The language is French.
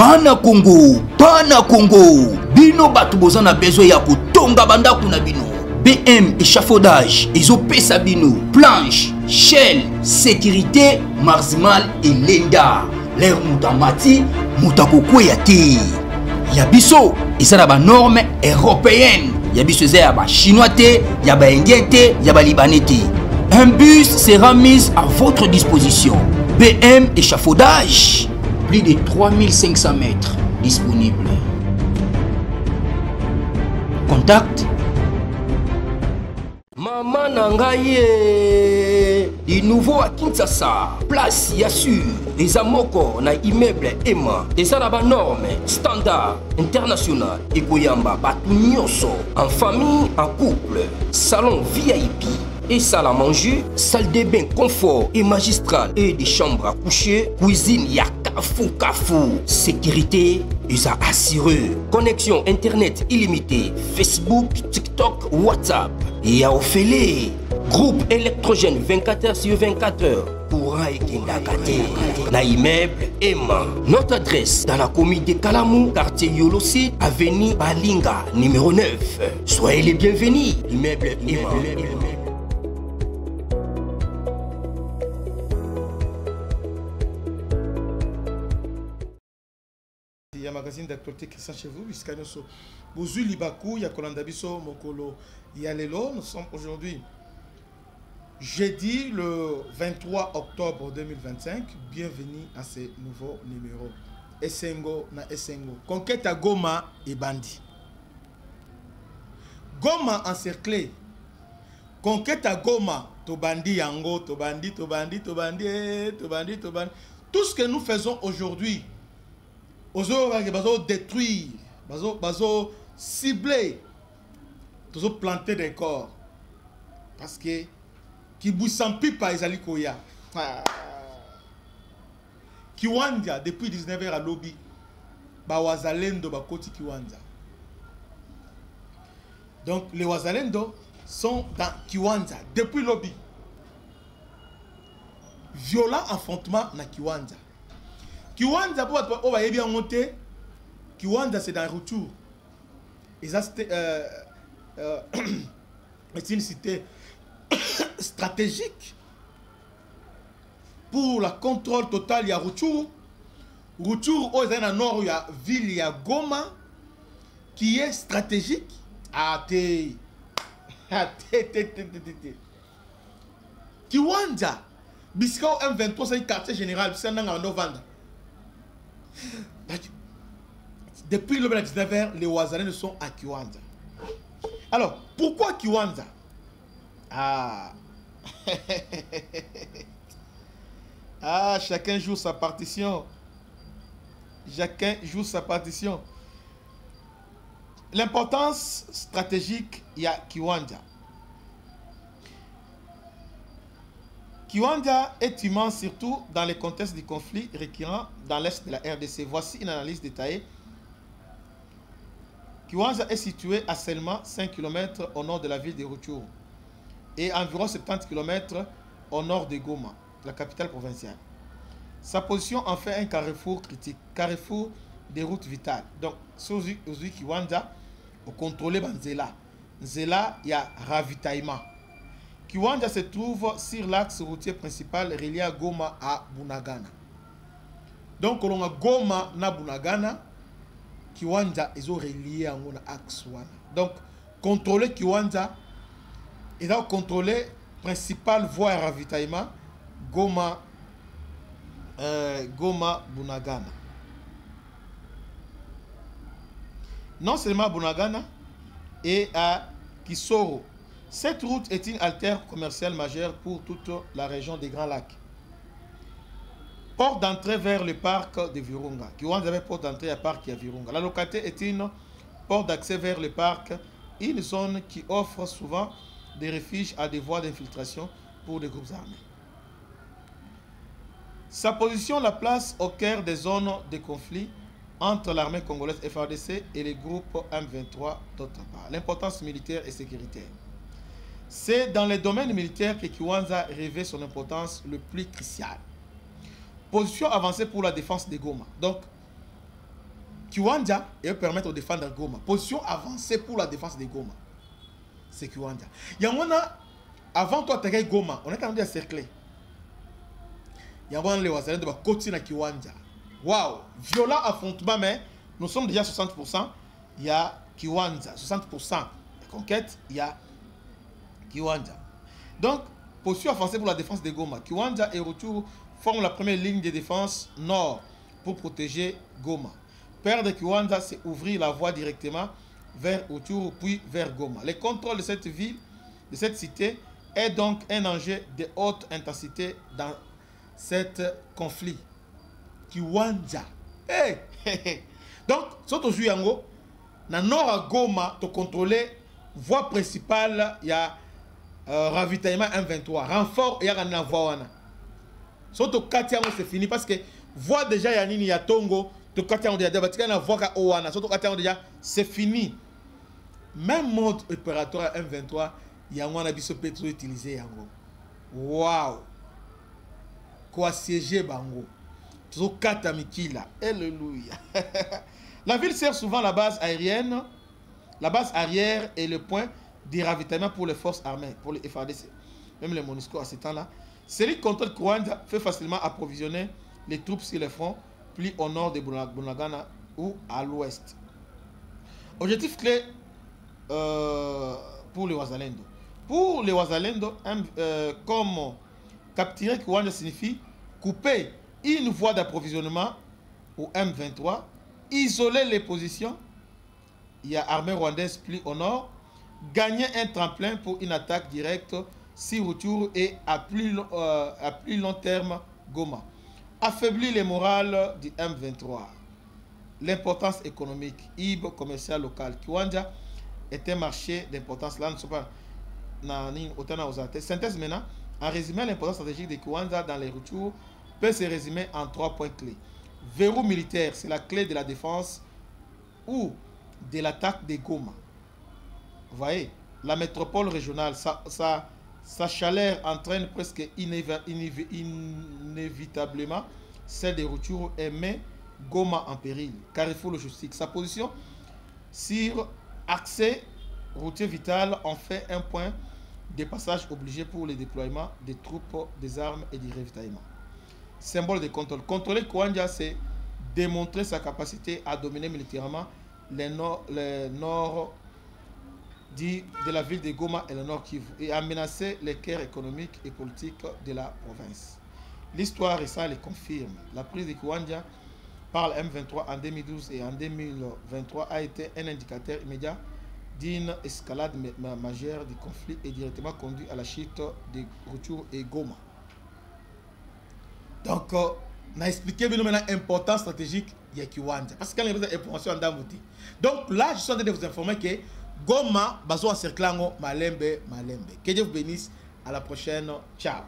Bana Congo, bino batu bozana besoin ya kotonga bandaku na bino. BM échafaudage, ezopesa bino, planche, shell, sécurité, marzimal et lenda. L'air moutamati, moutakokweya te. Yabiso, ezana ba norme européenne. Yabiso za ba chinois te, ya ba indien te, ya ba libanais te. Un bus sera mis à votre disposition. BM échafaudage, plus de 3500 mètres disponibles. Contact Maman Nangaye, du nouveau à Kinshasa, place Yassur, des amoko na immeuble Emma, des arabes normes, standard, international, et Goyamba, Batunyoso, en famille, en couple, salon VIP. Et salle à manger, salle de bain confort et magistral et des chambres à coucher, cuisine ya kafou, sécurité ils a assuré, connexion internet illimitée, Facebook, TikTok, WhatsApp et ya Ophélie, groupe électrogène 24h/24 courant et kindakate, na immeuble Emma. Notre adresse dans la commune de Kalamou, quartier Yolosi, avenue Balinga, numéro 9. Soyez les bienvenus, immeuble Emma. Il y a un magazine d'actualité qui est chez vous, puisqu'il y a Bouzou Libakou, il y a Kolandabiso, Mokolo, Yalelo. Nous sommes aujourd'hui, jeudi, le 23 octobre 2025. Bienvenue à ce nouveau numéro. Essengo na Essengo. Conquête à Goma et Bandi. Goma encerclé. Conquête à Goma. Tobandi Yango, Tobandi. Tout ce que nous faisons aujourd'hui. Ozo détruire, bazo cibler, ozo planter des corps. Parce que qui bousampi par Ezali Koya. Kiwanja depuis 19h à lobby. Ba wazalendo ba koti Kiwanja. Donc les wazalendo sont dans Kiwanja depuis lobby. Violent affrontement na Kiwanja. Kiwanja pour on va bien monter. Kiwanja c'est dans le retour. Et ça c'est une cité stratégique pour le contrôle total. Il y a retour. Retour au nord il y a ville il y a Goma qui est stratégique. Kiwanja bisco M23 c'est un quartier général c'est un novembre. Depuis le 19h, les Ouazalais sont à Kiwanja. Alors, pourquoi Kiwanja? Chacun joue sa partition. Chacun joue sa partition. L'importance stratégique, il y a Kiwanja. Kiwanja est immense surtout dans le contexte du conflit récurrent dans l'est de la RDC. Voici une analyse détaillée. Kiwanja est situé à seulement 5 km au nord de la ville de Rutshuru et environ 70 km au nord de Goma, la capitale provinciale. Sa position en fait un carrefour critique, carrefour des routes vitales. Donc, sur Kiwanja, on contrôle Nzela. Nzela, il y a ravitaillement. Kiwanja se trouve sur l'axe routier principal relié à Goma à Bunagana. Donc, on a Goma na Bunagana, Kiwanja est relié à l'axe. Donc, contrôler Kiwanja, il a contrôlé principale voie de ravitaillement Goma, Bunagana. Non seulement à Bunagana et à Kisoro. Cette route est une artère commerciale majeure pour toute la région des Grands Lacs. Porte d'entrée vers le parc de Virunga. Kiwanja avait porte d'entrée à parc à Virunga. La localité est une porte d'accès vers le parc, une zone qui offre souvent des refuges à des voies d'infiltration pour des groupes armés. Sa position la place au cœur des zones de conflit entre l'armée congolaise FARDC et les groupes M23 d'autre part. L'importance militaire et sécuritaire. C'est dans les domaines militaires que Kiwanja revêt son importance le plus cruciale. Position avancée pour la défense de Goma. Donc, Kiwanja et permettre de défendre Goma. Position avancée pour la défense de Goma. C'est Kiwanja. Yangona, avant toi, tu as Goma. On est quand même cerclé. Yangona, les Wazalens de côté na Kiwanja. Waouh! Violent affrontement, mais nous sommes déjà 60%. Il y a Kiwanja. 60% de conquête, il y a Kiwanja. Donc, position avancée pour la défense de Goma. Kiwanja et Rutshuru forment la première ligne de défense nord pour protéger Goma. Perdre Kiwanja, c'est ouvrir la voie directement vers Rutshuru puis vers Goma. Le contrôle de cette ville, de cette cité, est donc un enjeu de haute intensité dans cet conflit. Kiwanja. Hey! Donc, si tu joues yango, dans nord à Goma, tu contrôles voie principale, il y a ravitaillement M23. Renfort, il y a une voie. Si tu as c'est fini parce que voie déjà, il y a Tongo. C'est fini. Même mode opératoire M23, il y a un abisso pétro utilisé. Waouh! Quoi siéger bango. Alléluia. La ville sert souvent la base aérienne. La base arrière est le point de ravitaillement pour les forces armées, pour les FARDC. Même les MONUSCO à ce temps-là. Celui qui contrôle Kiwanja fait facilement approvisionner les troupes sur le front, plus au nord de Bunagana ou à l'ouest. Objectif clé pour les Wazalendo. Pour les Wazalendo, comme capturer Kiwanja signifie couper une voie d'approvisionnement au M23, isoler les positions, il y a armée rwandaise plus au nord, gagner un tremplin pour une attaque directe sur Rutshuru et à plus long terme Goma. Affaiblir les morales du M23. L'importance économique, IB commercial local. Kiwanja est un marché d'importance. Là, nous ne sommes pas autant aux athées. Synthèse maintenant. En résumé, l'importance stratégique de Kiwanja dans les Rutshuru peut se résumer en 3 points clés. Verrou militaire, c'est la clé de la défense ou de l'attaque de Goma. Vous voyez, la métropole régionale, sa chaleur entraîne presque inévitablement celle de Rutshuru et met Goma en péril. Carrefour logistique. Sa position sur accès routier vital en fait un point de passage obligé pour le déploiement des troupes, des armes et du ravitaillement. Symbole de contrôle. Contrôler Kiwanja, c'est démontrer sa capacité à dominer militairement le nord de la ville de Goma et le nord Kivu et à menacer les cœurs économiques et politiques de la province. L'histoire récente le confirme. La prise de Kiwanja par le M23 en 2012 et en 2023 a été un indicateur immédiat d'une escalade majeure du conflit et directement conduit à la chute de Rutshuru et Goma. Donc, on a expliqué maintenant l'importance stratégique de Kiwanja. Parce qu'il y a des informations dans votre. Donc là, je suis en train de vous informer que Goma, baso encerclant Malembe. Que Dieu vous bénisse. À la prochaine. Ciao.